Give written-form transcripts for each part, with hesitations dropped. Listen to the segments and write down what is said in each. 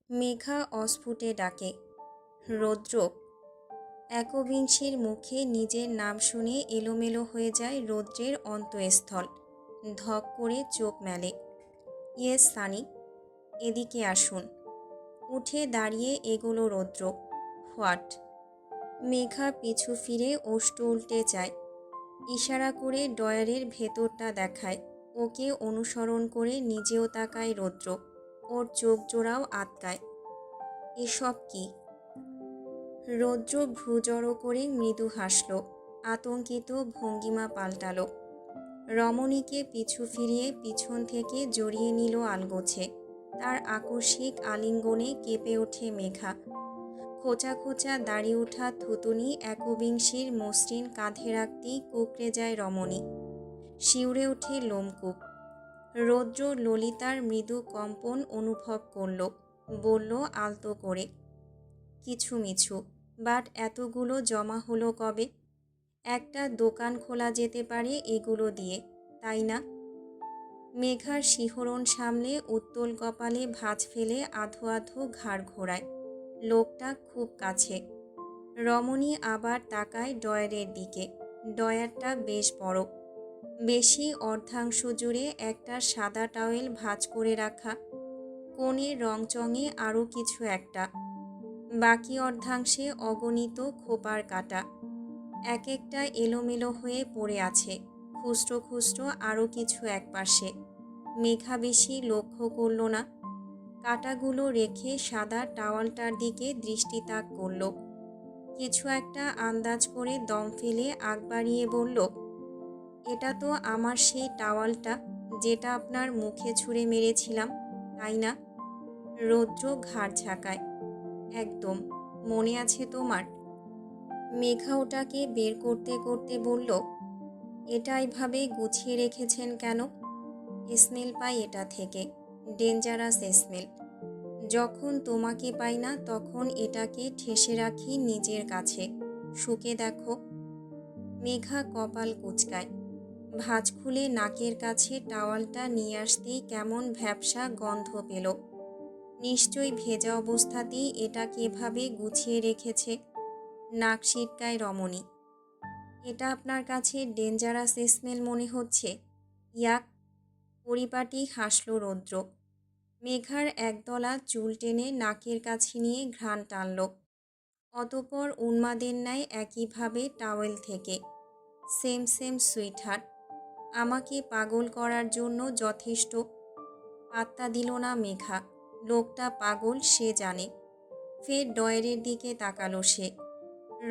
মেঘা অস্ফুটে ডাকে, রৌদ্র। একবিংশীর মুখে নিজের নাম শুনে এলোমেলো হয়ে যায় রৌদ্রের অন্তঃস্থল। ধক করে চোখ মেলে। ইয়েস সানি, এদিকে আসুন। উঠে দাঁড়িয়ে এগোলো রৌদ্র। হোয়াট? মেঘা পিছু ফিরে ওষ্ঠ উল্টে যায়। ইশারা করে ডয়ারের ভেতরটা দেখায়। ওকে অনুসরণ করে নিজেও তাকায় রৌদ্র। ওর চোখ জোড়াও আটকায়। এসব কি? রৌদ্র ভ্রু জড়ো করে মৃদু হাসল। আতঙ্কিত ভঙ্গিমা পাল্টাল। রমণীকে পিছু ফিরিয়ে পিছন থেকে জড়িয়ে নিল আলগোছে। তার আকস্মিক আলিঙ্গনে কেঁপে ওঠে মেঘা। খোঁচা খোঁচা দাড়ি ওঠা থুতুনি একবিংশীর মসৃণ কাঁধে রাখতেই কুঁকড়ে যায় রমণী। শিউরে ওঠে লোমকূপ। রৌদ্র ললিতার মৃদু কম্পন অনুভব করল। বলল আলতো করে, কিছু মিছু, বাট এতগুলো জমা হলো কবে? একটা দোকান খোলা যেতে পারে এগুলো দিয়ে, তাই না? মেঘার শিহরণ সামলে উত্তল কপালে ভাঁজ ফেলে আধো আধো ঘাড় ঘোরায়। লোকটা খুব কাছে। রমণী আবার তাকায় ডয়ারের দিকে। ডয়ারটা বেশ বড়। বেশি অর্ধাংশ জুড়ে একটা সাদা টাওয়েল ভাঁজ করে রাখা। কোণের রংচঙে আরও কিছু একটা। বাকি অর্ধাংশে অগণিত খোপার কাটা। এক একটা এলোমেলো হয়ে পড়ে আছে। খুচরো খুচরো আরও কিছু একপাশে। মেঘা বেশি লক্ষ্য করল না। কাটাগুলো রেখে সাদা টাওয়ালটার দিকে দৃষ্টিতাক করল। কিছু একটা আন্দাজ করে দম ফেলে আগ বাড়িয়ে বলল, এটা তো আমার সেই টাওয়ালটা যেটা আপনার মুখে ছুঁড়ে মেরেছিলাম, তাই না? রৌদ্র ঘাড় ঝাঁকায়। একদম, মনে আছে তোমার? মেঘা ওটাকে বের করতে করতে বলল, এটা এভাবে গুছিয়ে রেখেছেন কেন? স্মেল পাই এটা থেকে, ডেঞ্জারাস স্মেল। যখন তোমাকে পাই না তখন এটাকে ঠেসে রাখি নিজের কাছে। শুকে দেখো। মেঘা কপাল কুঁচকায়। ভাঁজ খুলে নাকের কাছে টাওয়ালটা নিয়ে আসতেই কেমন ভ্যাপসা গন্ধ পেল। নিশ্চয়ই ভেজা অবস্থাতেই এটাকে এভাবে গুছিয়ে রেখেছে। নাক সিটকায় রমণী। এটা আপনার কাছে ডেঞ্জারাস স্মেল মনে হচ্ছে? ইয়াক! পরিপাটি হাসল রৌদ্র। মেঘার একদলা চুল টেনে নাকের কাছে নিয়ে ঘ্রাণ টানল। অতঃপর উন্মাদের ন্যায় একইভাবে টাওয়েল থেকে, সেম সেম সুইটহার্ট, আমাকে পাগল করার জন্য যথেষ্ট। পাত্তা দিল না মেঘা। লোকটা পাগল সে জানে। ফের ডয়ের দিকে তাকালো সে।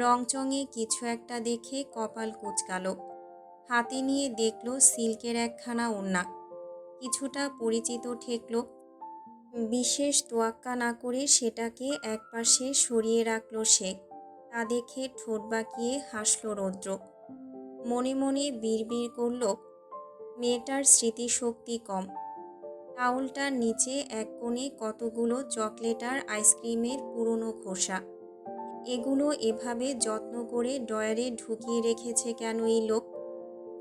রংচঙে কিছু একটা দেখে কপাল কুঁচকাল। হাতে নিয়ে দেখল সিল্কের একখানা ওড়না। কিছুটা পরিচিত ঠেকল। বিশেষ তোয়াক্কা না করে সেটাকে একপাশে সরিয়ে রাখল সে। তা দেখে ঠোঁট বাঁকিয়ে হাসল রৌদ্র। মনে মনে বিড়বিড় করল, মেয়েটার স্মৃতিশক্তি কম। টাওলটার নিচে এক কোণে কতগুলো চকলেট আর আইসক্রিমের পুরনো খোসা। এগুলো এভাবে যত্ন করে ডয়ারে ঢুকিয়ে রেখেছে কেন এই লোক?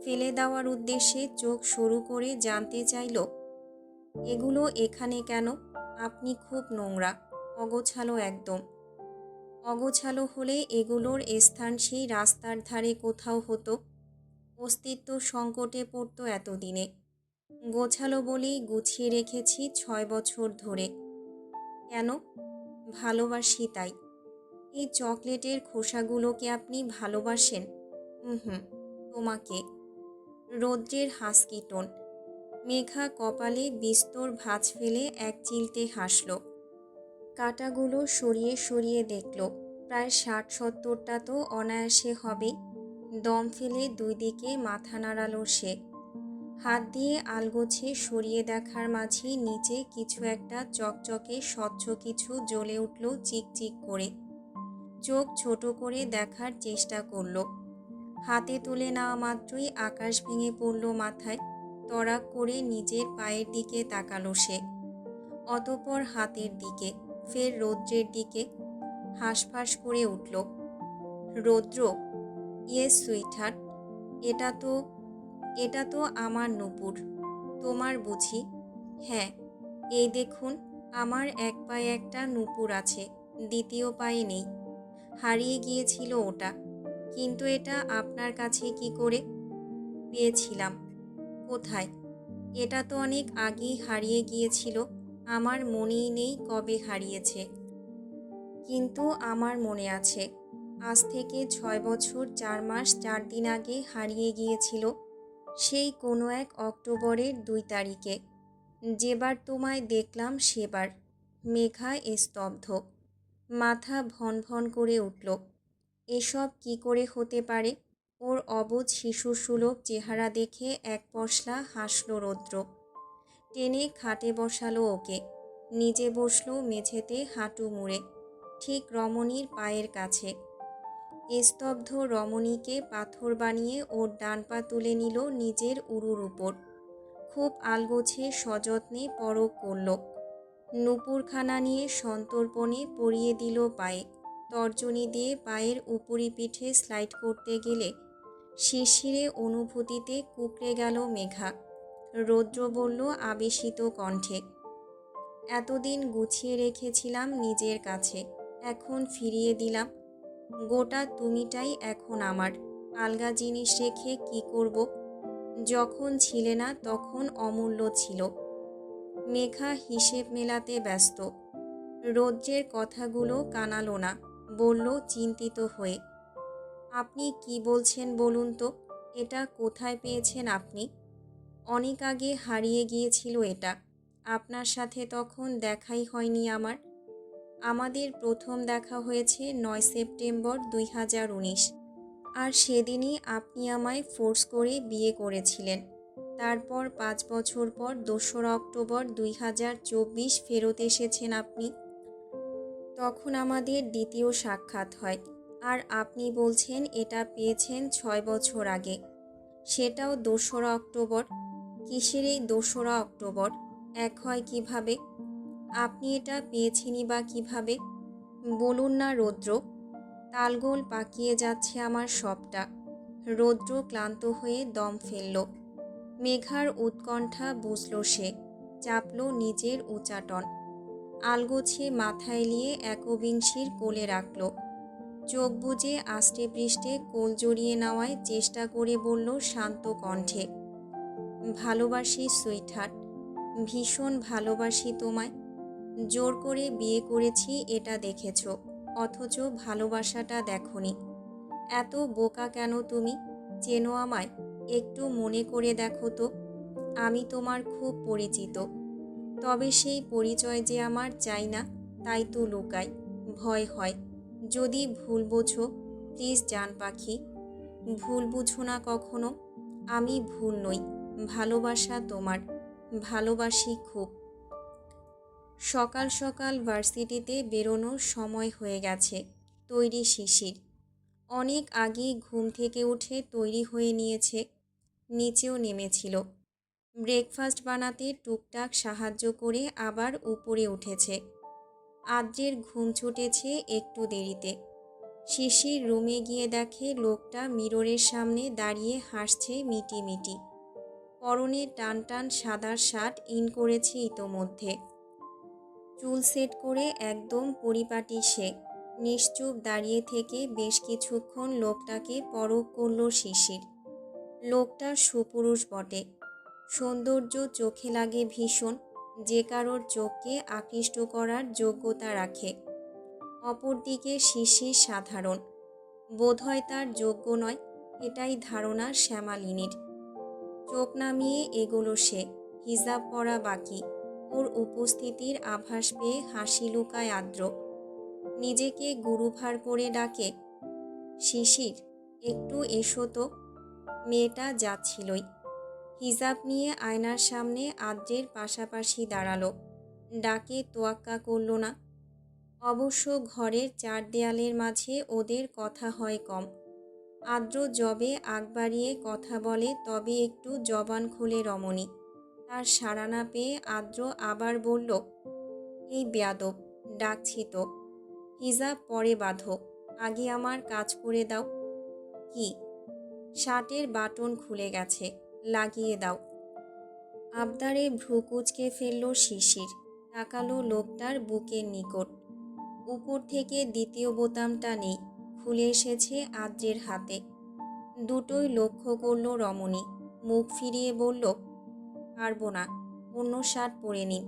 ফেলে দেওয়ার উদ্দেশ্যে চোখ সরু করে জানতে চাইল, এগুলো এখানে কেন? আপনি খুব নোংরা, অগোছালো একদম। অগোছালো হলে এগুলোর স্থান সেই রাস্তার ধারে কোথাও হতো। অস্তিত্ব সংকটে পড়ত এতদিনে। গোছালো বলেই গুছিয়ে রেখেছি 6 বছর ধরে। কেন? ভালোবাসি তাই। এই চকলেটের খোসাগুলোকে আপনি ভালোবাসেন? হুম, তোমাকে। রৌদ্রের হাসকি টোন। মেঘা কপালে বিস্তর ভাঁজ ফেলে এক চিলতে হাসল। কাঁটাগুলো সরিয়ে সরিয়ে দেখল। প্রায় 60-70টা তো অনায়াসে হবেই। দম ফেলে দুই দিকে মাথা নাড়াল সে। হাত দিয়ে আলগোছে সরিয়ে দেখার মাঝেই নিচে কিছু একটা চকচকে স্বচ্ছ কিছু জ্বলে উঠল চিকচিক করে। চোখ ছোট করে দেখার চেষ্টা করল। হাতে তুলে নেওয়া মাত্রই আকাশ ভেঙে পড়ল মাথায়। তড়াক করে নিজের পায়ের দিকে তাকালো সে। অতঃপর হাতের দিকে, ফের রৌদ্রের দিকে। হাঁসফাঁস করে উঠল, রৌদ্র, ইয়েস সুইটহার্ট, এটা তো আমার নূপুর। তোমার বুঝি? হ্যাঁ, এই দেখুন। আমার এক পায়ে একটা নূপুর আছে, দ্বিতীয় পায়ে নেই। হারিয়ে গিয়েছিল ওটা। কিন্তু এটা আপনার কাছে কি করে পেয়েছিলাম? কোথায়? এটা তো অনেক আগেই হারিয়ে গিয়েছিল। আমার মনেই নেই কবে হারিয়েছে। কিন্তু আমার মনে আছে, আজ থেকে 6 বছর 4 মাস 4 দিন আগে হারিয়ে গিয়েছিল। সেই কোনো এক অক্টোবরের 2 তারিখে। যেবার তোমায় দেখলাম সেবার। মেঘা স্তব্ধ। মাথা ভন ভন করে উঠল। এসব কি করে হতে পারে? ওর অবুঝ শিশুসুলভ চেহারা দেখে এক পশলা হাসল রৌদ্র। টেনে খাটে বসালো ওকে। নিজে বসলো মেঝেতে হাঁটু মুড়ে, ঠিক রমণীর পায়ের কাছে। স্তব্ধ রমণীকে পাথর বানিয়ে ওর ডান পা তুলে নিল নিজের উরুর উপর। খুব আলগোছে সযত্নে পরখ করল। নূপুরখানা নিয়ে সন্তর্পণে পরিয়ে দিল পায়ে। তর্জনী দিয়ে পায়ের উপরি পিঠে স্লাইড করতে গেলে শিরশিরে অনুভূতিতে কুঁকড়ে গেল মেঘা। রৌদ্র বলল আবেশিত কণ্ঠে, এতদিন গুছিয়ে রেখেছিলাম নিজের কাছে, এখন ফিরিয়ে দিলাম। গোটা তুমিটাই এখন আমার। আলগা জিনিস রেখে কি করব? যখন ছিলে না তখন অমূল্য ছিল। মেঘা হিসেব মেলাতে ব্যস্ত। রৌদ্রের কথাগুলো কানালো না, বলল চিন্তিত হয়ে, আপনি কি বলছেন বলুন তো? এটা কোথায় পেয়েছেন আপনি? অনেক আগে হারিয়ে গিয়েছিল এটা। আপনার সাথে তখন দেখাই হয়নি আমার। আমাদের প্রথম দেখা হয়েছে 9 সেপ্টেম্বর 2019। আর সেদিনই আপনি আমায় ফোর্স করে বিয়ে করেছিলেন। তারপর 5 বছর পর 2রা অক্টোবর 2024 ফেরত এসেছেন আপনি। তখন আমাদের দ্বিতীয় সাক্ষাৎ হয়। আর আপনি বলছেন এটা পেয়েছেন 6 বছর আগে। সেটাও 2রা অক্টোবর। কিসের এই 2রা অক্টোবর? এক হয় কিভাবে? আপনি এটা পেয়েছেনই বা কিভাবে? বলুন না রৌদ্র। তালগোল পাকিয়ে যাচ্ছে আমার সবটা। রৌদ্র ক্লান্ত হয়ে দম ফেলল। মেঘার উৎকণ্ঠা বুঝল সে। চাপল নিজের উচাটন। আলগোছে মাথা এলিয়ে একবিংশীর কোলে রাখল। চোখ বুজে আষ্টে পৃষ্ঠে কোল জড়িয়ে নেওয়ায় চেষ্টা করে বলল শান্ত কণ্ঠে, ভালোবাসি সুইটহার্ট, ভীষণ ভালোবাসি তোমায়। জোর করে বিয়ে করেছি এটা দেখেছ, অথচ ভালোবাসাটা দেখনি। এত বোকা কেন তুমি? চেনো আমায়? একটু মনে করে দেখো তো। আমি তোমার খুব পরিচিত। তবে সেই পরিচয় যে আমার চাই না, তাই তো লুকাই। ভয় হয় যদি ভুল বোঝো। প্লিজ জান পাখি, ভুল বুঝো না কখনো। আমি ভুল নই। ভালোবাসা তোমার। ভালোবাসি খুব। সকাল সকাল ভার্সিটিতে বেরোনোর সময় হয়ে গেছে। তৈরি শিশির। অনেক আগেই ঘুম থেকে উঠে তৈরি হয়ে নিয়েছে। নিচেও নেমেছিল। ব্রেকফাস্ট বানাতে টুকটাক সাহায্য করে আবার উপরে উঠেছে। আদ্রের ঘুম ছুটেছে একটু দেরিতে। শিশির রুমে গিয়ে দেখে লোকটা মিররের সামনে দাঁড়িয়ে হাসছে মিটিমিটি। পরনে টান টান সাদা শার্ট ইন করেছে ইতোমধ্যে। চুল সেট করে একদম পরিপাটি সে। নিশ্চুপ দাঁড়িয়ে থেকে বেশ কিছুক্ষণ লোকটাকে পরখ করল শিশির। লোকটা সুপুরুষ বটে। সৌন্দর্য চোখে লাগে ভীষণ, যে কারোর চোখকে আকৃষ্ট করার যোগ্যতা রাখে। অপরদিকে শিশির সাধারণ, বোধহয় তার যোগ্য নয়, এটাই ধারণা শ্যামালিনীর। চোখ নামিয়ে এগোলো সে। হিজাব পরা বাকি। ওর উপস্থিতির আভাস পেয়ে হাসি লুকায় আদ্র। নিজেকে গুরুভার করে ডাকে, শিশির একটু এসো তো। মেয়েটা যাচ্ছিলই। হিজাব নিয়ে আয়নার সামনে আদ্রের পাশাপাশি দাঁড়ালো। ডাকে তোয়াক্কা করল না। অবশ্য ঘরের 4 দেয়ালের মাঝে ওদের কথা হয় কম। আদ্র যবে আগ বাড়িয়ে কথা বলে তবে একটু জবান খুলে রমণী। তার সাড়া না পেয়ে আদ্র আবার বলল, এই বেয়াদব, ডাকছি তো। হিজাব পরে বাঁধো, আগে আমার কাজ করে দাও। কি? শার্টের বাটন খুলে গেছে, লাগিয়ে দাও। আবদারে ভ্রু কুঁচকে ফেলল শিশির। তাকালো লোকটার বুকের নিকট। উপর থেকে দ্বিতীয় বোতামটা নেই, খুলে এসেছে আদ্রের হাতে। দুটোই লক্ষ্য করল রমণী। মুখ ফিরিয়ে বলল, পারবো না, অন্য শার্ট পরে নিন।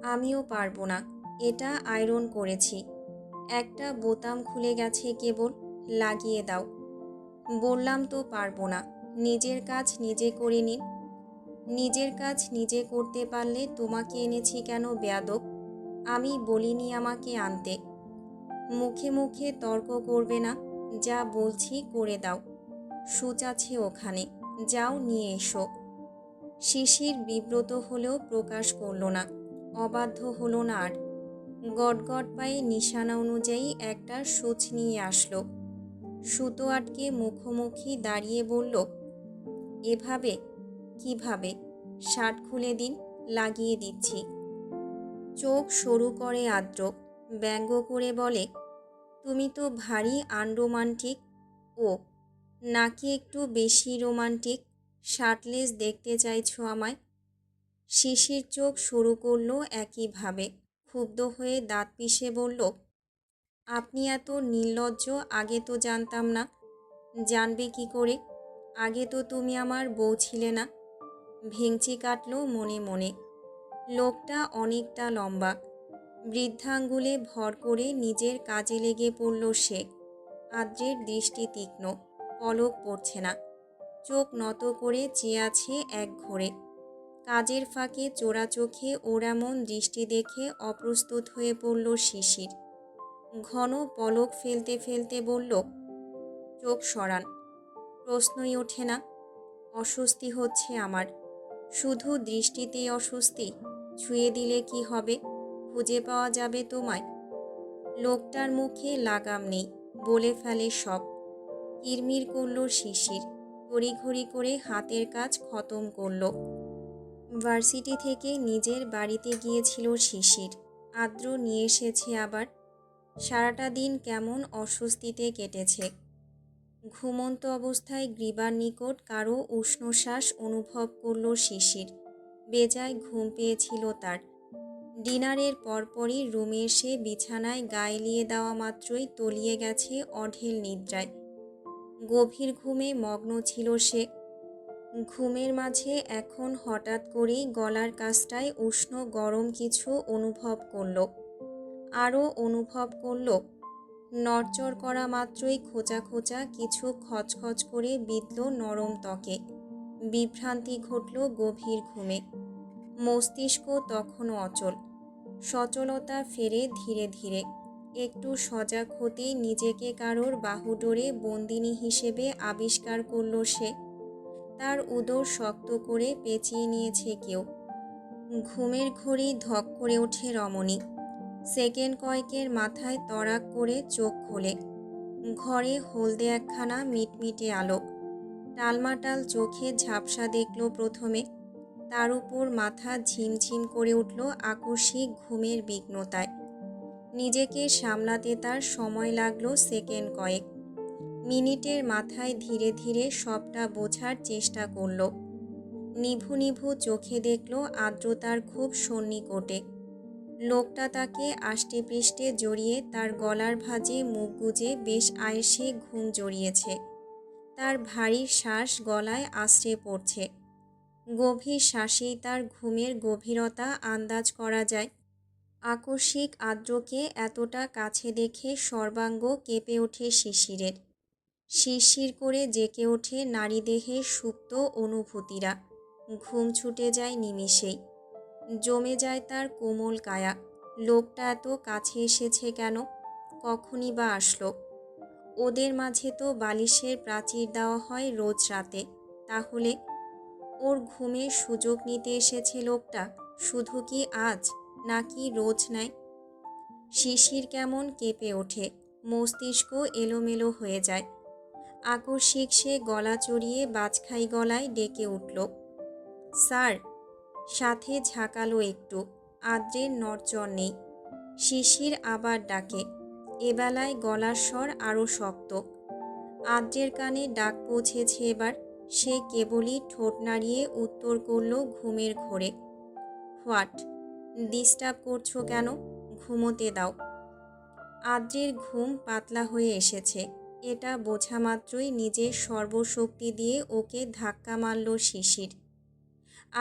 আমিও পারবো না, এটা আয়রন করেছি। একটা বোতাম খুলে গেছে কেবল, লাগিয়ে দাও। বললাম তো পারবো না, নিজের কাজ নিজে করে নিন। নিজের কাজ নিজে করতে পারলে তোমাকে এনেছি কেন বেয়াদব? আমি বলিনি আমাকে আনতে। মুখে মুখে তর্ক করবে না, যা বলছি করে দাও। সুচ আছে ওখানে, যাও নিয়ে এসো। শিশির বিব্রত হলেও প্রকাশ করল না, অবাধ্য হলো না আর। গটগট পায়ে নিশানা অনুযায়ী একটা সূচ নিয়ে আসলো। সুতো আটকে মুখোমুখি দাঁড়িয়ে বলল, এভাবে? কিভাবে? শার্ট খুলে দিন, লাগিয়ে দিচ্ছি। চোখ সরু করে আদ্র, ব্যঙ্গ করে বলে, তুমি তো ভারী আনরোমান্টিক। ও নাকি একটু বেশি রোমান্টিক? শার্টলেস দেখতে চাইছো আমায়? শিশির চোখ শুরু করল একইভাবে। ক্ষুব্ধ হয়ে দাঁত পিষে বলল, আপনি এত নির্লজ্জ আগে তো জানতাম না। জানবে কি করে? আগে তো তুমি আমার বউ ছিলে না। ভেংচি কাটল মনে মনে। লোকটা অনেকটা লম্বা। বৃদ্ধাঙ্গুলে ভর করে নিজের কাজে লেগে পড়ল সে। আদ্রের দৃষ্টি তীক্ষ্ণ, পলক পড়ছে না। চোখ নত করে চেয়ে আছে এক ঘোরে। কাজের ফাঁকে চোরা চোখে ওর এমন দৃষ্টি দেখে অপ্রস্তুত হয়ে পড়ল শিশির। ঘন পলক ফেলতে ফেলতে বলল, চোখ সরান। প্রশ্নই ওঠে না। অস্বস্তি হচ্ছে আমার। শুধু দৃষ্টিতেই অস্বস্তি। ছুঁয়ে দিলে কি হবে? খুঁজে পাওয়া যাবে তোমায়। লোকটার মুখে লাগাম নেই, বলে ফেলে সব। কিরমির করল শিশির। তড়িঘড়ি করে হাতের কাজ খতম করল। ভার্সিটি থেকে নিজের বাড়িতে গিয়েছিল শিশির। আদ্র নিয়ে এসেছে আবার। সারাটা দিন কেমন অস্বস্তিতে কেটেছে। ঘুমন্ত অবস্থায় গ্রীবার নিকট কারো উষ্ণশ্বাস অনুভব করল শিশির। বেজায় ঘুম পেয়েছিল তার। ডিনারের পরপরই রুমে এসে বিছানায় গা এলিয়ে দেওয়া মাত্রই তলিয়ে গেছে অঢেল নিদ্রায়। গভীর ঘুমে মগ্ন ছিল সে। ঘুমের মাঝে এখন হঠাৎ করেই গলার কাছটায় উষ্ণ গরম কিছু অনুভব করল। আরও অনুভব করল, নড়চড় করা মাত্রই খোঁচা খোঁচা কিছু খচখচ করে বিঁধল নরম ত্বকে। বিভ্রান্তি ঘটল গভীর ঘুমে। মস্তিষ্ক তখনও অচল। সচলতা ফেরে ধীরে ধীরে। একটু সজাগ হতেই নিজেকে কারোর বাহুডোরে বন্দিনী হিসেবে আবিষ্কার করল সে। তার উদর শক্ত করে পেঁচিয়ে নিয়েছে কেউ। ঘুমের ঘড়ি ধক করে ওঠে রমণী। সেকেন্ড কয়েকের মাথায় তড়াক করে চোখ খোলে। ঘরে হলদে একখানা মিটমিটে আলো। টালমাটাল চোখে ঝাপসা দেখল প্রথমে। তার উপর মাথা ঝিমঝিম করে উঠল আকস্মিক ঘুমের বিঘ্নতায়। নিজেকে সামলাতে তার সময় লাগলো সেকেন্ড কয়েক। মিনিটের মাথায় ধীরে ধীরে সবটা বোঝার চেষ্টা করল। নিভু নিভু চোখে দেখল আর্দ্রতার খুব সন্নিকটে। লোকটা তাকে আষ্টেপৃষ্ঠে জড়িয়ে তার গলার ভাঁজে মুখ গুজে বেশ আয়েসে ঘুম জড়িয়েছে। তার ভারী শ্বাস গলায় আশ্রে পড়ছে। গভীর শ্বাসেই তার ঘুমের গভীরতা আন্দাজ করা যায়। আকস্মিক আর্দ্রকে এতটা কাছে দেখে সর্বাঙ্গ কেঁপে ওঠে শিশিরের। শিরশির করে জেঁকে ওঠে নারীদেহের সুপ্ত অনুভূতিরা। ঘুম ছুটে যায় নিমিষেই। জমে যায় তার কোমল কায়া। লোকটা এত কাছে এসেছে কেন? কখনই বা আসলো? ওদের মাঝে তো বালিশের প্রাচীর দেওয়া হয় রোজ রাতে। তাহলে ওর ঘুমের সুযোগ নিতে এসেছে লোকটা শুধু কি আজ, নাকি রোজ নেয়? শিশির কেমন কেঁপে ওঠে। মস্তিষ্ক এলোমেলো হয়ে যায়। আকস্মিক সে গলা চড়িয়ে বাজখাই গলায় ডেকে উঠল, স্যার। সাথে ঝাঁকালো একটু। আদ্রের নড়চড় নেই। শিশির আবার ডাকে। এবেলায় গলার স্বর আরও শক্ত। আদ্রের কানে ডাক পৌঁছেছে এবার। সে কেবলই ঠোঁট নাড়িয়ে উত্তর করল ঘুমের ঘোরে, হোয়াট? ডিস্টার্ব করছো কেন? ঘুমোতে দাও। আদ্রের ঘুম পাতলা হয়ে এসেছে। এটা বোঝা মাত্রই নিজের সর্বশক্তি দিয়ে ওকে ধাক্কা মারল শিশির।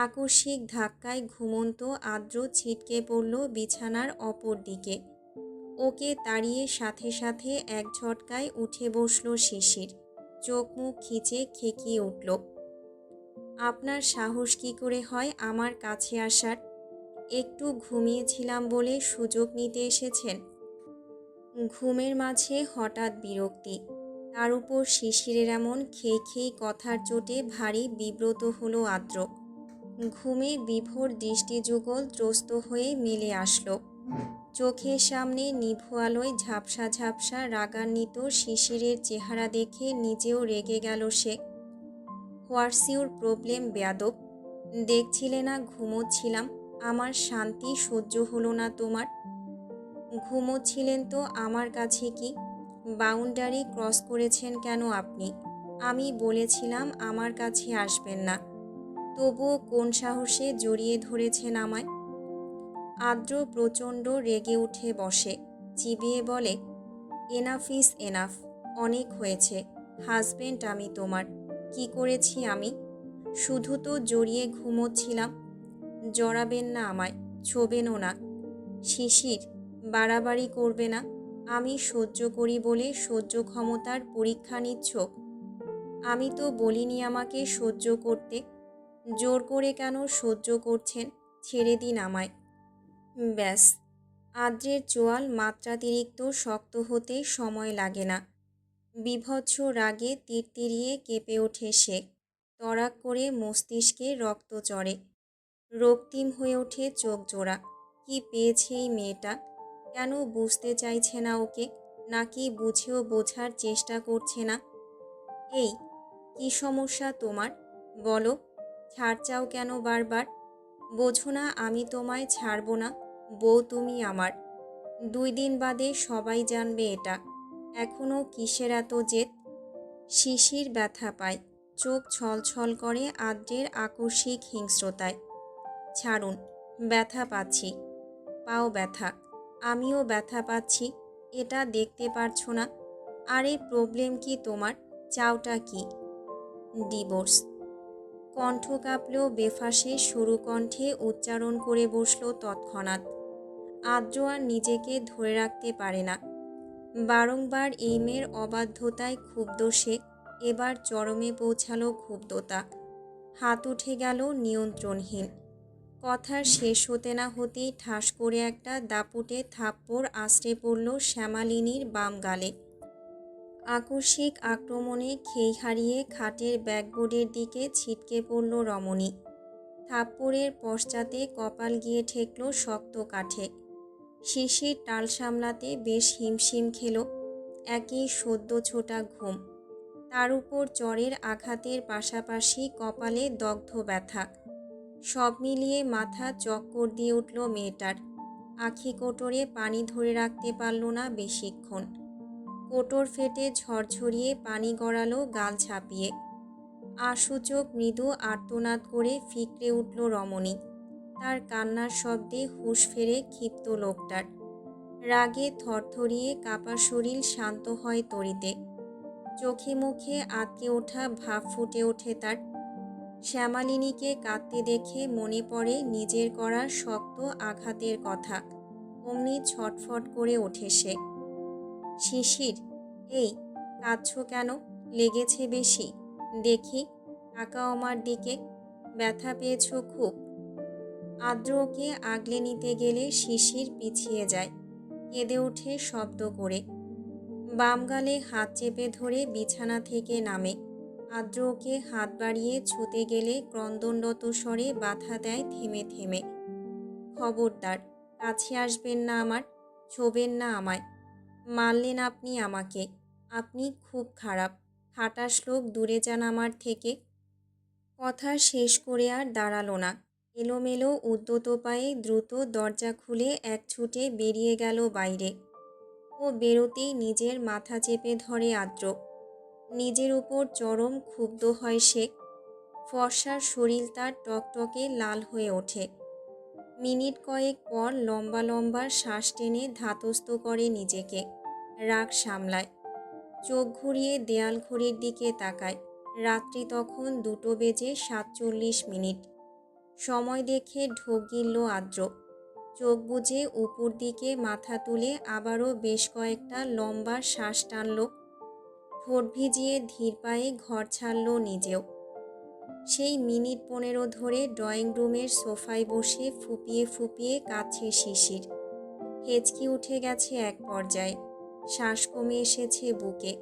আকস্মিক ধাক্কায় ঘুমন্ত আদ্র ছিটকে পড়ল বিছানার অপর দিকে। ওকে তাড়িয়ে সাথে সাথে এক ঝটকায় উঠে বসল শিশির। চোখ মুখ খিচে খেকিয়ে উঠল। আপনার সাহস কী করে হয় আমার কাছে আসার? একটু ঘুমিয়েছিলাম বলে সুযোগ নিতে এসেছেন? ঘুমের মাঝে হঠাৎ বিরক্তি, তার উপর শিশিরের এমন খেই খেই কথার চোটে ভারী বিব্রত হলো আদ্র। ঘুমে বিভোর দৃষ্টিযুগল ত্রস্ত হয়ে মেলে আসলো। চোখের সামনে নিভু আলোয় ঝাপসা ঝাপসা রাগান্বিত শিশিরের চেহারা দেখে নিজেও রেগে গেল সে। হোয়াটস ইউর প্রবলেম বেয়াদব? দেখছিলে না ঘুমোচ্ছিলাম? আমার শান্তি সহ্য হলো না তোমার? ঘুমোচ্ছিলেন তো আমার কাছে কি? বাউন্ডারি ক্রস করেছেন কেন আপনি? আমি বলেছিলাম আমার কাছে আসবেন না, তবুও কোন সাহসে জড়িয়ে ধরেছেন আমায়? আদ্র প্রচণ্ড রেগে উঠে বসে, চিবিয়ে বলে, এনাফ ইজ এনাফ, অনেক হয়েছে। হাজবেন্ড আমি তোমার, কি করেছি আমি? শুধু তো জড়িয়ে ঘুমোচ্ছিলাম। জড়াবেন না আমায়, ছোবেনও না। শিশির, বাড়াবাড়ি করবে না। আমি সহ্য করি বলে সহ্য ক্ষমতার পরীক্ষা নিচ্ছ? আমি তো বলিনি আমাকে সহ্য করতে। জোর করে কেন সহ্য করছেন? ছেড়ে দিন আমায়। ব্যাস। আদ্রের চোয়াল মাত্রাতিরিক্ত শক্ত হতে সময় লাগে না। বীভৎস রাগে তিরতিরিয়ে কেঁপে ওঠে সে। তড়াক করে মস্তিষ্কে রক্ত চড়ে। রক্তিম হয়ে ওঠে চোখ জোড়া। কি পেয়েছে এই মেয়েটা? কেন বুঝতে চাইছে না ওকে? নাকি বুঝেও বোঝার চেষ্টা করছে না? এই, কি সমস্যা তোমার? বলো, ছাড় চাও কেন বারবার? বোঝো না আমি তোমায় ছাড়বো না? বউ তুমি আমার। 2 দিন বাদে সবাই জানবে এটা। এখনও কিসের এত জেদ? শিশির ব্যথা পায়। চোখ ছলছল করে আদ্রের আকস্মিক হিংস্রতায়। ছাড়ুন, ব্যথা পাচ্ছি। পাও ব্যথা, আমিও ব্যথা পাচ্ছি। এটা দেখতে পারছো না? আরে প্রবলেম কি তোমার? চাওটা কি? ডিভোর্স। কণ্ঠ কাঁপলেও বেফাঁসে সরু কণ্ঠে উচ্চারণ করে বসল তৎক্ষণাৎ। আদ্র আর নিজেকে ধরে রাখতে পারে না। বারংবার এই মেয়ের অবাধ্যতায় ক্ষুব্ধ সে। এবার চরমে পৌঁছালো ক্ষুব্ধতা। হাত উঠে গেল নিয়ন্ত্রণহীন। কথার শেষ হতে না হতেই ঠাস করে একটা দাপুটে থাপ্পড় আছড়ে পড়ল শ্যামালিনীর বাম গালে। আকস্মিক আক্রমণে খেই হারিয়ে খাটের ব্যাকবোর্ডের দিকে ছিটকে পড়ল রমণী। থাপ্পড়ের পশ্চাতে কপাল গিয়ে ঠেকল শক্ত কাঠে। শিশির টাল সামলাতে বেশ হিমশিম খেল। একই সদ্য ছোটা ঘুম, তার উপর চড়ের আঘাতের পাশাপাশি কপালে দগ্ধ ব্যথা। সব মিলিয়ে মাথা চক্কর দিয়ে উঠল মেয়েটার। আখি কোটরে পানি ধরে রাখতে পারল না বেশিক্ষণ। কোটর ফেটে ঝরঝরিয়ে পানি গড়ালো গাল ছাপিয়ে। আশুচোখ মৃদু আর্তনাদ করে ফিকরে উঠল রমণী। তার কান্নার শব্দে হুঁশ ফেরে ক্ষিপ্ত লোকটার। রাগে থরথরিয়ে কাপা শরীর শান্ত হয় তরিতে। চোখে মুখে আটকে ওঠা ভাব ফুটে ওঠে তার। শ্যামালিনীকে কাঁদতে দেখে মনে পড়ে নিজের করা শক্ত আঘাতের কথা। অমনি ছটফট করে ওঠে সে। শিশির, এই, কাঁদছো কেন? লেগেছে বেশি? দেখি, তাকাও আমার দিকে। ব্যথা পেয়েছ খুব? আদ্র ওকে আগলে নিতে গেলে শিশির পিছিয়ে যায়। কেঁদে ওঠে শব্দ করে। বাম গালে হাত চেপে ধরে বিছানা থেকে নামে। আদ্র ওকে হাত বাড়িয়ে ছুতে গেলে ক্রন্দনরত স্বরে বাধা দেয় থেমে থেমে। খবরদার, কাছে আসবেন না আমার, ছোবেন না আমায়। মারলেন আপনি আমাকে। আপনি খুব খারাপ, খাটাস লোক, দূরে যান আমার থেকে। কথা শেষ করে আর দাঁড়ালো না। এলোমেলো উদ্যত পায়ে দ্রুত দরজা খুলে এক ছুটে বেরিয়ে গেল বাইরে। ও বেরোতেই নিজের মাথা চেপে ধরে আদ্র। নিজের উপর চরম ক্ষুব্ধ হয় সে। ফর্সা শরীর তার টকটকে লাল হয়ে ওঠে। মিনিট কয়েক পর লম্বা লম্বা শ্বাস টেনে ধাতস্থ করে নিজেকে। রাগ সামলায়। চোখ ঘুরিয়ে দেয়াল ঘড়ির দিকে তাকায়। রাত্রি তখন 2:47। সময় দেখে ঢোক গিলল আদ্র। চোখ বুজে উপর দিকে মাথা তুলে আবারও বেশ কয়েকটা লম্বা শ্বাস টানল। ঠোঁট ভিজিয়ে ধীর পায়ে ঘর ছাড়ল নিজেও। সেই মিনিট 15 ধরে ড্রয়িং রুমের সোফায় বসে ফুপিয়ে ফুপিয়ে কাঁদছে শিশির। হেঁচকি উঠে গেছে এক পর্যায়ে। শ্বাস কমে এসেছে বুকে।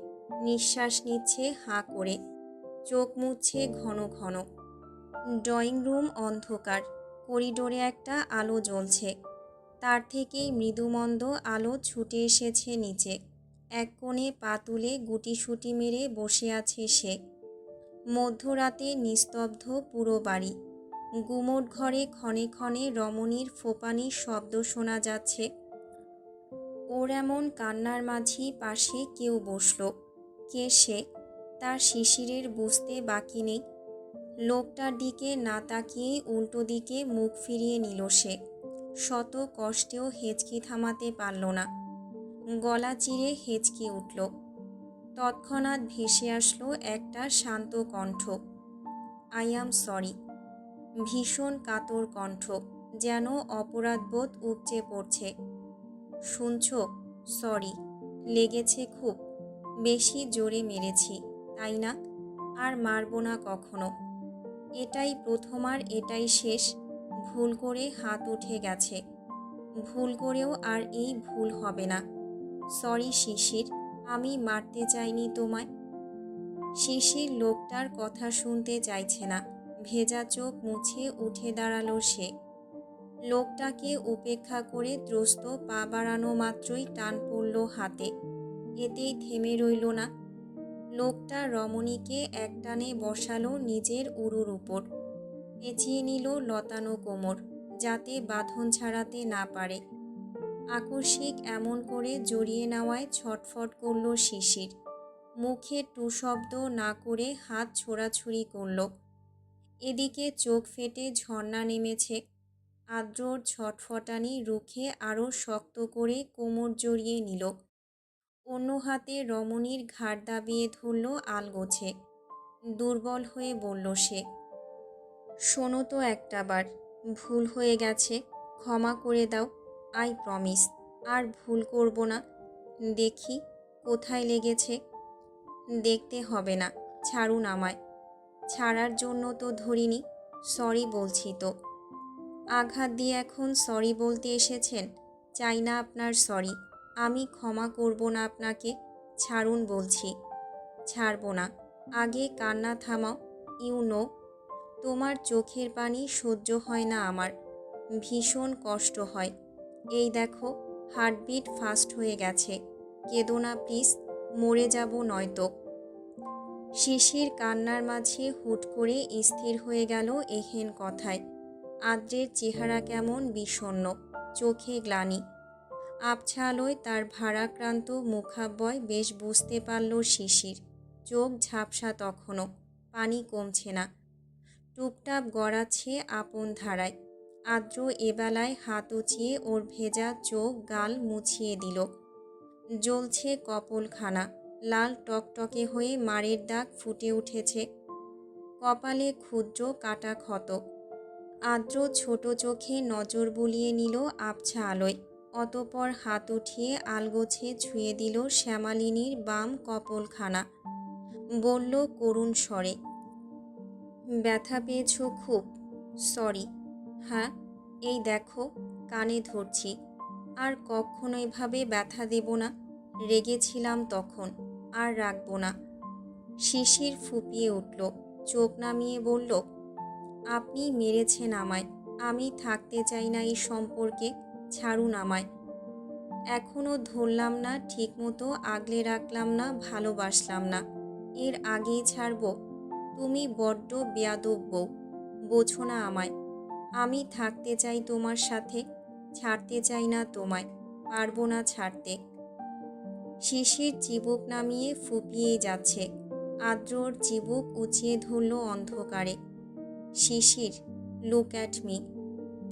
নিঃশ্বাস নিচ্ছে হাঁ করে। চোখ মুছছে ঘন ঘন। ড্রয়িং রুম অন্ধকার। করিডোরে একটা আলো জ্বলছে। তার থেকেই মৃদুমন্দ আলো ছুটে এসেছে নিচে। এক কোণে পা তুলে গুটিসুটি মেরে বসে আছে সে। মধ্যরাতে নিস্তব্ধ পুরো বাড়ি। গুমোট ঘরে ক্ষণে ক্ষণে রমণীর ফোঁপানির শব্দ শোনা যাচ্ছে। ওর এমন কান্নার মাঝি পাশে কেউ বসল। কে সে? তার শিশিরের বুঝতে বাকি নেই। লোকটার দিকে না তাকিয়ে উল্টো দিকে মুখ ফিরিয়ে নিল সে। শত কষ্টেও হেঁচকি থামাতে পারল না। গলা চিরে হেঁচকি উঠল। তৎক্ষণাৎ ভেসে আসলো একটা শান্ত কণ্ঠ। I am sorry. ভীষণ কাতর কণ্ঠ, যেন অপরাধবোধ উপচে পড়ছে। শুনছ? সরি। লেগেছে খুব। বেশি জোরে মেরেছি, তাই না? আর মারব না কখনো। এটাই প্রথম আর এটাই শেষ। ভুল করে হাত উঠে গেছে। ভুল করেও আর এই ভুল হবে না। সরি শিশির, আমি মারতে চাইনি তোমায়। শিশির লোকটার কথা শুনতে চাইছে না। ভেজা চোখ মুছে উঠে দাঁড়ালো সে। লোকটাকে উপেক্ষা করে ত্রস্ত পা বাড়ানো মাত্রই টান পড়ল হাতে। এতেই থেমে রইল না। লোকটা রমণীকে একটানে বসালো নিজের উরুর উপর। পেঁচিয়ে নিল লতানো কোমর, যাতে বাঁধন ছাড়াতে না পারে। আকস্মিক এমন করে জড়িয়ে নেওয়ায় ছটফট করল শিশির। মুখে টু শব্দ না করে হাত ছোড়াছুড়ি করল। এদিকে চোখ ফেটে ঝর্ণা নেমেছে। আদ্রর ছটফটানি রুখে আরও শক্ত করে কোমর জড়িয়ে নিল। অন্য হাতে রমণীর ঘাড় দাবিয়ে ধরল আলগোছে। দুর্বল হয়ে বলল সে, শোনো তো একটাবার, ভুল হয়ে গেছে, ক্ষমা করে দাও। আই প্রমিস, আর ভুল করব না। দেখি কোথায় লেগেছে। দেখতে হবে না, ছাড়ুন আমায়। ছাড়ার জন্য তো ধরিনি, সরি বলছি তো। আঘাত দিয়ে এখন সরি বলতে এসেছেন? চাই না আপনার সরি। আমি ক্ষমা করব না আপনাকে। ছাড়ুন বলছি। ছাড়ব না। আগে কান্না থামাও। ইউ নো, তোমার চোখের পানি সহ্য হয় না আমার। ভীষণ কষ্ট হয়। এই দেখো, হার্টবিট ফাস্ট হয়ে গেছে। কেঁদো না প্লিজ, মরে যাব নয়তো। শিশির কান্নার মাঝে হুট করে স্থির হয়ে গেল এহেন কথায়। আদ্রের চেহারা কেমন বিষণ্ণ, চোখে গ্লানি। আবছা আলোয় তার ভারাক্রান্ত মুখাবয় বেশ বুঝতে পারল শিশির। চোখ ঝাপসা তখনও, পানি কমছে না। টুপটাপ গড়াচ্ছে আপন ধারায়। আদ্র এবেলায় হাত উঁচিয়ে ওর ভেজা চোখ গাল মুছিয়ে দিল। জ্বলছে কপলখানা, লাল টকটকে হয়ে মারের দাগ ফুটে উঠেছে। কপালে ক্ষুদ্র কাটা ক্ষত। আদ্র ছোট চোখে নজর বুলিয়ে নিল আবছা আলোয়। অতপর হাত উঠিয়ে আলগোছে ছুঁয়ে দিল শ্যামালিনীর বাম কপলখানা। বলল করুণ স্বরে, ব্যথা পেয়েছ খুব? সরি। হ্যাঁ, এই দেখো, কানে ধরছি। আর কখনো এভাবে ব্যথা দেব না। রেগেছিলাম তখন, আর রাখব না। শিশির ফুপিয়ে উঠল। চোখ নামিয়ে বলল, আপনি মেরেছেন আমায়। আমি থাকতে চাই না এই সম্পর্কে। ছাড়ুন আমায়। এখনও ধরলাম না, ঠিকমতো আগলে রাখলাম না, ভালোবাসলাম না। এর আগেই ছাড়ব? তুমি বড্ড বেয়াদব বউ। বোঝো না আমায়। আমি থাকতে চাই তোমার সাথে, ছাড়তে চাই না তোমায়। পারবো না ছাড়তে। শিশির চিবুক নামিয়ে ফুপিয়েই যাচ্ছে। আদ্রর চিবুক উঁচিয়ে ধরল অন্ধকারে। শিশির, লুক অ্যাট মি।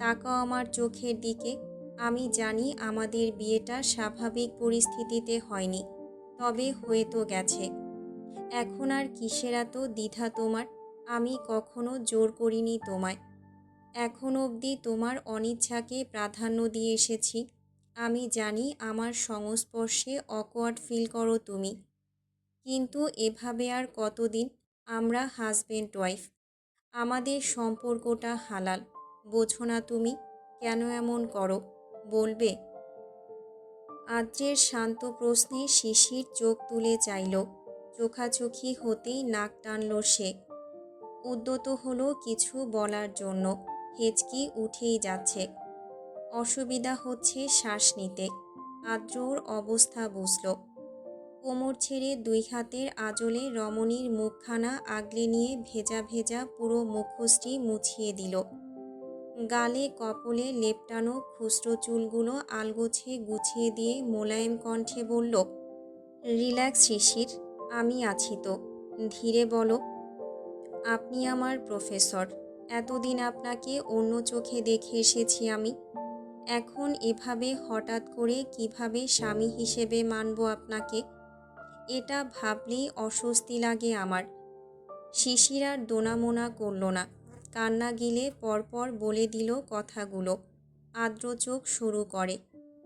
তাকাও আমার চোখের দিকে। আমি জানি আমাদের বিয়েটা স্বাভাবিক পরিস্থিতিতে হয়নি, তবে হয়ে তো গেছে। এখন আর কিসের এত দ্বিধা তোমার? আমি কখনো জোর করিনি তোমায়। এখন অবধি তোমার অনিচ্ছাকে প্রাধান্য দিয়ে এসেছি। আমি জানি আমার সংস্পর্শে অকওয়ার্ড ফিল করো তুমি, কিন্তু এভাবে আর কতদিন? আমরা হাজবেন্ড ওয়াইফ, আমাদের সম্পর্কটা হালাল। বোঝো না তুমি? কেন এমন করো বলবে? আদ্রের শান্ত প্রশ্নে শিশির চোখ তুলে চাইল। চোখাচোখি হতেই নাক টানল সে। উদ্যত হলো কিছু বলার জন্য, হেঁচকি উঠেই যাচ্ছে। অসুবিধা হচ্ছে শ্বাস নিতে। আদ্রর অবস্থা বুঝল। কোমর ছেড়ে দুই হাতের আঁচলে রমণীর মুখখানা আগলে নিয়ে ভেজা ভেজা পুরো মুখোশটি মুছিয়ে দিল। গালে কপলে লেপটানো খুচরো চুলগুলো আলগোছে গুছিয়ে দিয়ে মোলায়েম কণ্ঠে বলল, রিল্যাক্স শিশির, আমি আছি তো। ধীরে বলো। আপনি আমার প্রফেসর। এতদিন আপনাকে অন্য চোখে দেখে এসেছি আমি। এখন এভাবে হঠাৎ করে কিভাবে স্বামী হিসেবে মানব আপনাকে? এটা ভাবলেই অস্বস্তি লাগে আমার। শিশির আর দোনামোনা করল না। কান্না গিলে পরপর বলে দিল কথাগুলো। আদ্র চোখ শুরু করে,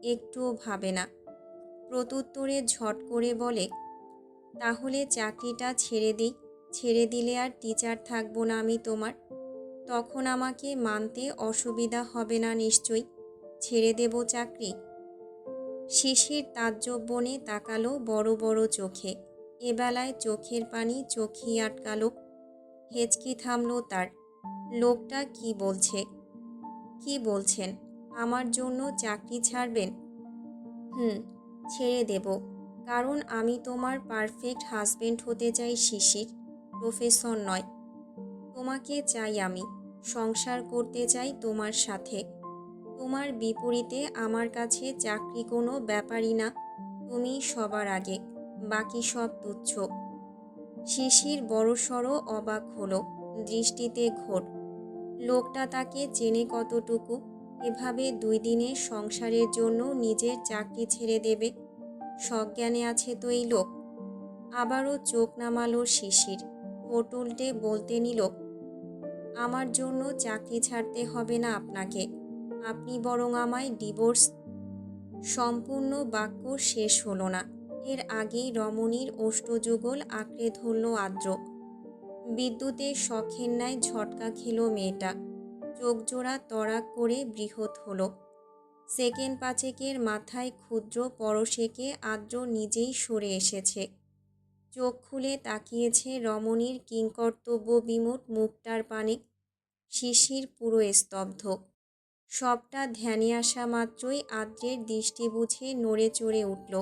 একটুও ভাবে না। প্রত্যুত্তরে ঝট করে বলে, তাহলে চাকরিটা ছেড়ে দিই। ছেড়ে দিলে আর টিচার থাকবো না আমি তোমার। তখন আমাকে মানতে অসুবিধা হবে না নিশ্চয়ই? ছেড়ে দেব চাকরি? শিশির তাজ্জব বনে তাকালো বড় বড় চোখে। এবেলায় চোখের পানি চোখেই আটকালো। হেঁচকি থামল তার। লোকটা কি বলছে? কি বলছেন? আমার জন্য চাকরি ছাড়বেন? ছেড়ে দেব। কারণ আমি তোমার পারফেক্ট হাজবেন্ড হতে চাই শিশির, প্রফেসর নয়। তোমাকে চাই আমি, সংসার করতে চাই তোমার সাথে। তোমার বিপরীতে আমার কাছে চাকরি কোনো ব্যাপারই না। তুমি সবার আগে, বাকি সব তুচ্ছ। শিশির বড়সড় অবাক হলো, দৃষ্টিতে ঘোর। লোকটা তাকে চেনে কতটুকু? এভাবে 2 দিনের সংসারের জন্য নিজের চাকরি ছেড়ে দেবে? সজ্ঞানে আছে তো এই লোক। আবারও চোখ নামালো শিশির। ঠোঁট উল্টে বলতে নিল, আমার জন্য চাকরি ছাড়তে হবে না আপনাকে। আপনি বরং আমায় ডিভোর্স। সম্পূর্ণ বাক্য শেষ হলো না। এর আগেই রমণীর ওষ্ঠযুগল আঁকড়ে ধরল আদ্র। বিদ্যুতের শখের ন্যায় ঝটকা খেল মেয়েটা। চোখজোড়া তড়াক করে বৃহৎ হলো। সেকেন্ড 5 মাথায় ক্ষুদ্র পরশেকে আদ্র নিজেই সরে এসেছে। চোখ খুলে তাকিয়েছে রমণীর কিংকর্তব্য বিমূঢ় মুখটার পানে। শিশির পুরো স্তব্ধ। সবটা ধ্যানে আসা মাত্রই আদ্রের দৃষ্টি বুঝে নড়ে চড়ে উঠল।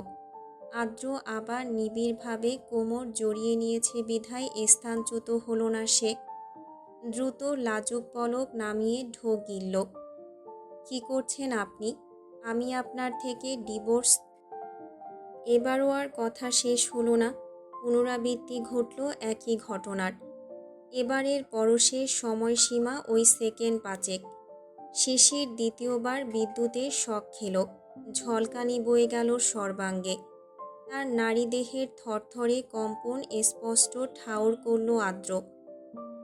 আদ্র আবার নিবিড়ভাবে কোমর জড়িয়ে নিয়েছে বিধায় স্থানচ্যুত হলো না সে। দ্রুত লাজুক পলক নামিয়ে ঢোক গিলল। কি করছেন আপনি? আমি আপনার থেকে ডিভোর্স? এবারও আর কথা শেষ হলো না। পুনরাবৃত্তি ঘটল একই ঘটনার। এবারের পরশের সময়সীমা ওই সেকেন্ড 5। শিশির দ্বিতীয়বার বিদ্যুতের শক খেল। ঝলকানি বয়ে গেল সর্বাঙ্গে। তার নারীদেহের থরথরে কম্পন স্পষ্ট ঠাউর করল আদ্র।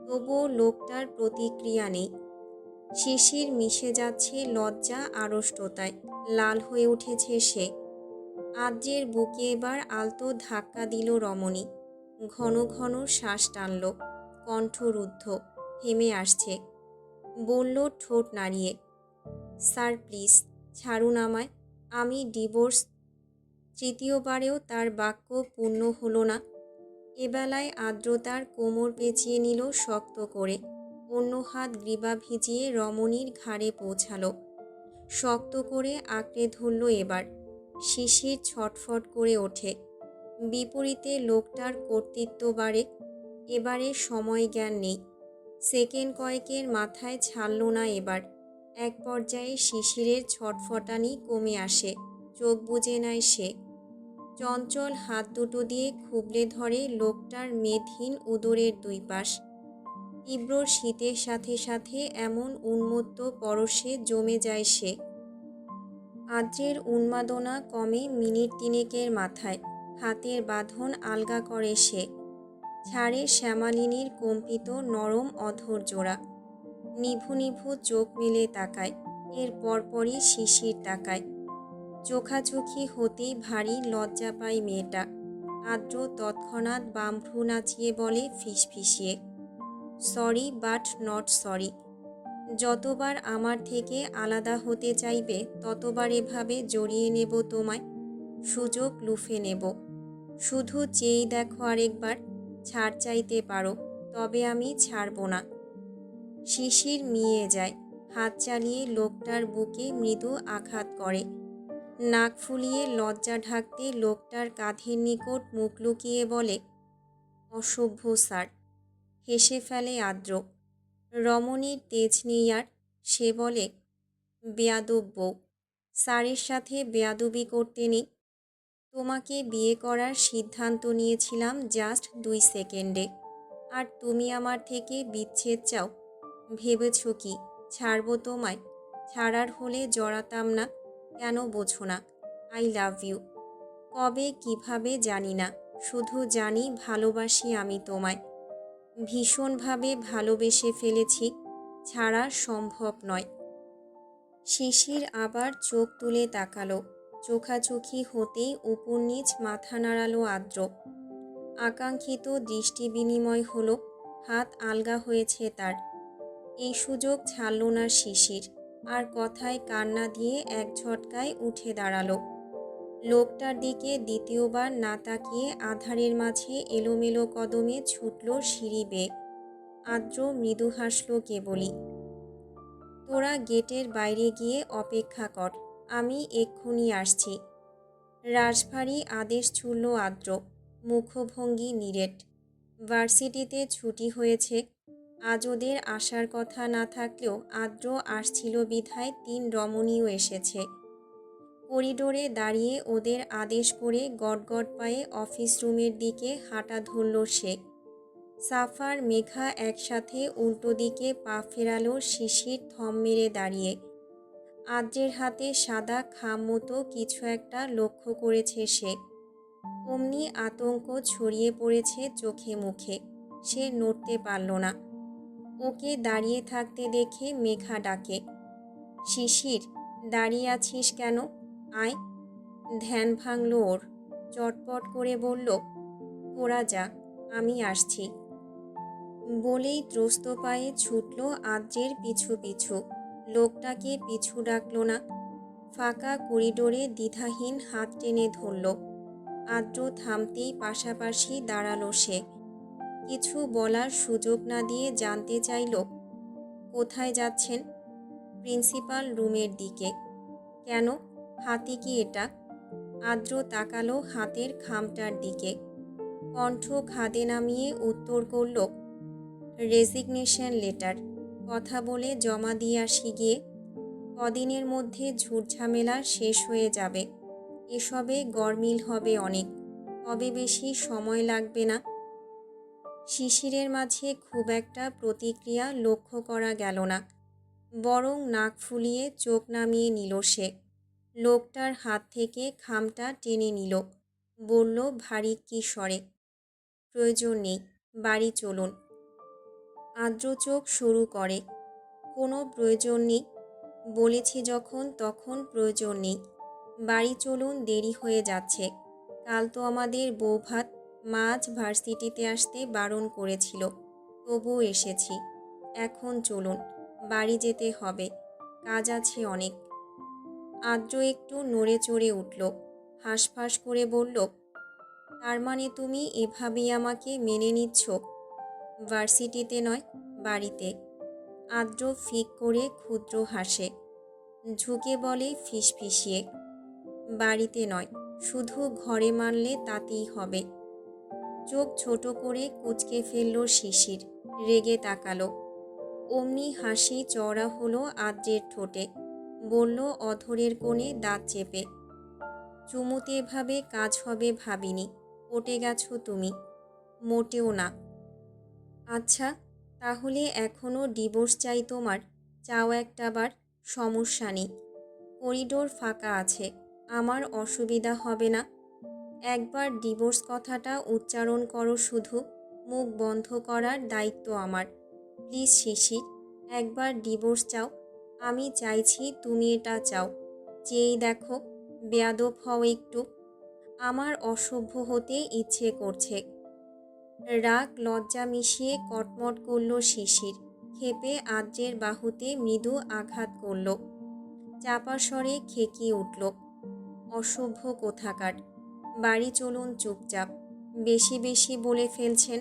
তবুও লোকটার প্রতিক্রিয়া নেই। শিশির মিশে যাচ্ছে লজ্জা আড়ষ্টতায়। লাল হয়ে উঠেছে সে। আদ্রের বুকে এবার আলতো ধাক্কা দিল রমণী। ঘন ঘন শ্বাস টানল। কণ্ঠ রুদ্ধ, থেমে আসছে। বলল ঠোঁট নাড়িয়ে, স্যার প্লিজ ছাড়ুন আমায়। আমি ডিভোর্স। তৃতীয়বারেও তার বাক্য পূর্ণ হলো না। এবেলায় আদ্রতার কোমর পেঁচিয়ে নিল শক্ত করে। অন্য হাত গ্রীবা ভিজিয়ে রমণীর ঘাড়ে পৌঁছালো। শক্ত করে আঁকড়ে ধরল এবার। শিশির ছটফট করে ওঠে। বিপরীতে লোকটার কর্তৃত্ব বাড়ে। এবারে সময় জ্ঞান নেই। সেকেন্ড কয়েকের মাথায় ছাড়ল না এবার। এক পর্যায়ে শিশিরের ছটফটানি কমে আসে। চোখ বুজে নেয় সে। চঞ্চল হাত দুটো দিয়ে খুবলে ধরে লোকটার মেদহীন উদরের 2 পাশ। তীব্র শীতের সাথে সাথে এমন উন্মত্ত পরশে জমে যায় সে। আদ্রের উন্মাদনা কমে মিনিট তিনেকের মাথায়। হাতের বাঁধন আলগা করে সে। ছাড়ে শ্যামালিনীর কম্পিত নরম অধর জোড়া। নিভু নিভু চোখ মেলে তাকায়। এর পরপরই শিশির তাকায়। চোখাচোখি হতেই ভারী লজ্জা পায় মেয়েটা। আদ্র তৎক্ষণাৎ বামভ্রু নাচিয়ে বলে ফিসফিসিয়ে, সরি বাট নট সরি। যতবার আমার থেকে আলাদা হতে চাইবে ততবার এভাবে জড়িয়ে নেব তোমায়, সুযোগ লুফে নেব। শুধু চেয়েই দেখো আরেকবার, ছাড় চাইতে পারো, তবে আমি ছাড়ব না। শিশির মিয়ে যায়। হাত চালিয়ে লোকটার বুকে মৃদু আঘাত করে। নাক ফুলিয়ে লজ্জা ঢাকতে লোকটার কাঁধের নিকট মুখ লুকিয়ে বলে, অসভ্য স্যার। হেসে ফেলে আদ্র। রমণীর তেজ নেই আর। সে বলে, বেয়াদব বউ। স্যারের সাথে বেয়াদবি করতে নেই। তোমাকে বিয়ে করার সিদ্ধান্ত নিয়েছিলাম জাস্ট 2 সেকেন্ডে, আর তুমি আমার থেকে বিচ্ছেদ চাও? ভেবেছ কি ছাড়বো তোমায়? ছাড়ার হলে জড়াতাম না। কেন বোঝো না? I love you. কবে কিভাবে জানি না, শুধু জানি ভালোবাসি আমি তোমায়। ভীষণভাবে ভালোবেসে ফেলেছি, ছাড়া সম্ভব নয়। শিশির আবার চোখ তুলে তাকালো। চোখাচোখি হতেই উপর নিচ মাথা নাড়ালো আদ্র। আকাঙ্ক্ষিত দৃষ্টি বিনিময় হলো। হাত আলগা হয়েছে তার। এই সুযোগ ছাড়ল না শিশির। আর কথায় কান্না দিয়ে এক ঝটকায় উঠে দাঁড়ালো। লোকটার দিকে দ্বিতীয়বার না তাকিয়ে আধারের মাঝে এলোমেলো কদমে ছুটল সিঁড়ি বেয়ে। আদ্র মৃদু হাসল কেবলই। তোরা গেটের বাইরে গিয়ে অপেক্ষা কর, আমি এক্ষুনি আসছি। রাশভারী আদেশ ছুড়ল আদ্র। মুখভঙ্গি নিরেট। ভার্সিটিতে ছুটি হয়েছে। আজ ওদের আসার কথা না থাকলেও আদ্র আসছিল বিধায় 3 রমণীও এসেছে। করিডোরে দাঁড়িয়ে ওদের আদেশ করে গটগট পায়ে অফিস রুমের দিকে হাঁটা ধরল সে। সাফার মেঘা একসাথে উল্টো দিকে পা ফেরালো। শিশির থম মেরে দাঁড়িয়ে। আদ্রের হাতে সাদা খাম মতো কিছু একটা লক্ষ্য করেছে সে। অমনি আতঙ্ক ছড়িয়ে পড়েছে চোখে মুখে। সে নড়তে পারল না। ওকে দাঁড়িয়ে থাকতে দেখে মেঘা ডাকে, শিশির, দাঁড়িয়ে আছিস কেন? আয়। ধ্যান ভাঙল ওর। চটপট করে বলল, তোরা যা, আমি আসছি। বলেই ত্রস্ত পায়ে ছুটল আদ্রের পিছু পিছু। লোকটাকে পিছু ডাকল না। ফাঁকা করিডোরে দ্বিধাহীন হাত টেনে ধরল। আদ্র থামতেই পাশাপাশি দাঁড়ালো সে। কিছু বলার সুযোগ না দিয়ে জানতে চাইল, কোথায় যাচ্ছেন? প্রিন্সিপাল রুমের দিকে। কেন, হাতি কি এটা? আদ্র তাকালো হাতের খামটার দিকে। কণ্ঠ খাদে নামিয়ে উত্তর করল, রেজিগনেশন লেটার। কথা বলে জমা দিয়ে আসি গিয়ে। কদিনের মধ্যে ঝুটঝামেলা শেষ হয়ে যাবে। এসবে গরমিল হবে অনেক, তবে বেশি সময় লাগবে না। শিশিরের মাঝে খুব একটা প্রতিক্রিয়া লক্ষ্য করা গেল না, বরং নাক ফুলিয়ে চোখ নামিয়ে নিল সে। লোকটার হাত থেকে খামটা টেনে নিল। বলল ভারী কি স্বরে, প্রয়োজন নেই, বাড়ি চলুন। আদ্র চোখ শুরু করে, কোনো প্রয়োজন নেই। বলেছি যখন তখন প্রয়োজন নেই। বাড়ি চলুন, দেরি হয়ে যাচ্ছে। কাল তো আমাদের বৌভাত। মা আজ ভার্সিটিতে আসতে বারণ করেছিল, তবুও এসেছি। এখন চলুন, বাড়ি যেতে হবে, কাজ আছে অনেক। আদ্র একটু নড়ে চড়ে উঠল। হাঁসফাঁস করে বলল, তার মানে তুমি এভাবেই আমাকে মেনে নিচ্ছ? ভার্সিটিতে নয়, বাড়িতে। আদ্র ফিক করে ক্ষুদ্র হাসে। ঝুঁকে বলে ফিসফিসিয়ে, বাড়িতে নয়, শুধু ঘরে মানলে তাতেই হবে। চোখ ছোট করে কুঁচকে ফেলল শিশির। রেগে তাকালো। অমনি হাসি চওড়া হলো আদ্রের ঠোঁটে। বলল অধরের কোণে দাঁত চেপে, চুমুতে এভাবে কাজ হবে ভাবিনি। পটে গেছো তুমি। মোটেও না। আচ্ছা, তাহলে এখনও ডিভোর্স চাই তোমার? চাও একটাবার, সমস্যা নেই। করিডোর ফাঁকা আছে, আমার অসুবিধা হবে না। একবার ডিভোর্স কথাটা উচ্চারণ করো শুধু, মুখ বন্ধ করার দায়িত্ব আমার। প্লিজ শিশির, একবার ডিভোর্স চাও। আমি চাইছি তুমি এটা চাও। চেয়েই দেখো, বেয়াদব হও একটু। আমার অসভ্য হতে ইচ্ছে করছে। রাগ লজ্জা মিশিয়ে কটমট করল শিশির। ক্ষেপে আদ্রের বাহুতে মৃদু আঘাত করল। চাপা স্বরে খেকিয়ে উঠল, অসভ্য কোথাকার। বাড়ি চলুন চুপচাপ। বেশি বেশি বলে ফেলছেন।